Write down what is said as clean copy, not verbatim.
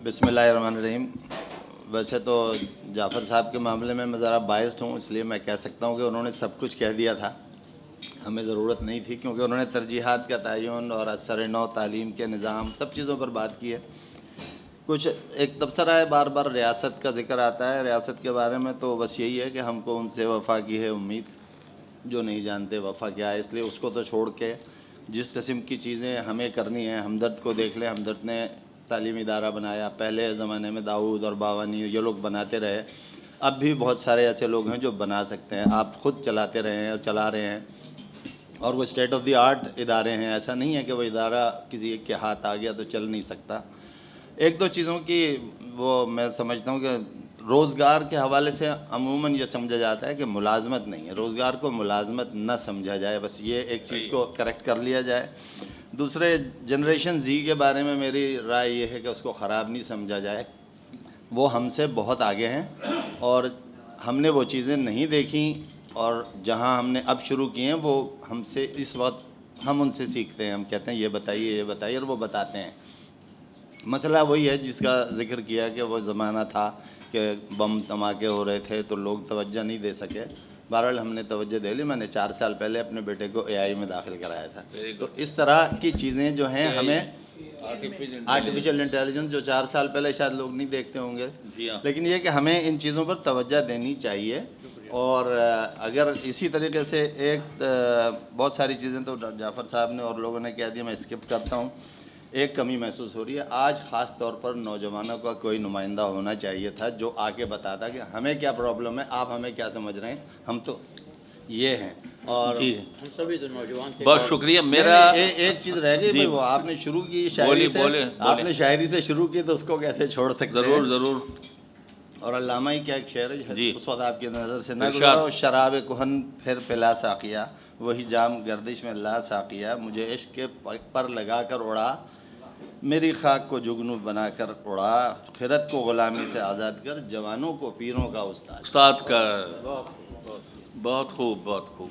بسم اللہ الرحمن الرحیم. ویسے تو جعفر صاحب کے معاملے میں ذرا بائسڈ ہوں، اس لیے میں کہہ سکتا ہوں کہ انہوں نے سب کچھ کہہ دیا تھا. ہمیں ضرورت نہیں تھی، کیونکہ انہوں نے ترجیحات کا تعین اور اثر نو تعلیم کے نظام سب چیزوں پر بات کی ہے. کچھ ایک تبصرہ ہے، بار بار ریاست کا ذکر آتا ہے. ریاست کے بارے میں تو بس یہی ہے کہ ہم کو ان سے وفا کی ہے امید، جو نہیں جانتے وفا کیا ہے. اس لیے اس کو تو چھوڑ کے جس قسم کی چیزیں ہمیں کرنی ہیں، ہمدرد کو دیکھ لیں. ہمدرد نے تعلیمی ادارہ بنایا، پہلے زمانے میں داؤد اور باوانی یہ لوگ بناتے رہے. اب بھی بہت سارے ایسے لوگ ہیں جو بنا سکتے ہیں. آپ خود چلاتے رہے ہیں اور چلا رہے ہیں، اور وہ اسٹیٹ آف دی آرٹ ادارے ہیں. ایسا نہیں ہے کہ وہ ادارہ کسی ایک کے ہاتھ آ گیا تو چل نہیں سکتا. ایک دو چیزوں کی وہ میں سمجھتا ہوں کہ روزگار کے حوالے سے عموماً یہ سمجھا جاتا ہے کہ ملازمت نہیں ہے. روزگار کو ملازمت نہ سمجھا جائے، بس یہ ایک چیز کو کریکٹ کر لیا جائے. دوسرے، جنریشن زی کے بارے میں میری رائے یہ ہے کہ اس کو خراب نہیں سمجھا جائے. وہ ہم سے بہت آگے ہیں اور ہم نے وہ چیزیں نہیں دیکھیں، اور جہاں ہم نے اب شروع کی ہیں وہ ہم سے اس وقت ہم ان سے سیکھتے ہیں. ہم کہتے ہیں یہ بتائیے یہ بتائیے، اور وہ بتاتے ہیں. مسئلہ وہی ہے جس کا ذکر کیا کہ وہ زمانہ تھا کہ بم دھماکے ہو رہے تھے تو لوگ توجہ نہیں دے سکے. بہرحال ہم نے توجہ دے لی. میں نے 4 سال پہلے اپنے بیٹے کو اے آئی میں داخل کرایا تھا. تو اس طرح کی چیزیں جو ہیں ہمیں آرٹیفیشل انٹیلیجنس جو 4 سال پہلے شاید لوگ نہیں دیکھتے ہوں گے، لیکن یہ کہ ہمیں ان چیزوں پر توجہ دینی چاہیے. اور اگر اسی طریقے سے ایک بہت ساری چیزیں تو جعفر صاحب نے اور لوگوں نے کہہ دیا، میں اسکپ کرتا ہوں. ایک کمی محسوس ہو رہی ہے آج، خاص طور پر نوجوانوں کا کوئی نمائندہ ہونا چاہیے تھا جو آ کے بتاتا کہ ہمیں کیا پرابلم ہے، آپ ہمیں کیا سمجھ رہے ہیں. ہم تو یہ ہیں. اور سبھی تو نوجوان تھے. بہت شکریہ. میرا ایک چیز رہ گئی بھائی، وہ آپ نے شروع کی شاعری سے، آپ نے شاعری سے شروع کی تو اس کو کیسے چھوڑ سکتے ہیں؟ ضرور ضرور. اور علامہ ہی کیا ایک شعر ہے جی. اس وقت آپ کی نظر سے نہ گزرا، شراب کہن پھر پلا ساقیہ، وہی جام گردش میں لا ساقیہ، مجھے عشق کے پر لگا کر اڑا، میری خاک کو جگنو بنا کر اڑا، خرد کو غلامی سے آزاد کر، جوانوں کو پیروں کا استاد کا. بہت خوب بہت خوب.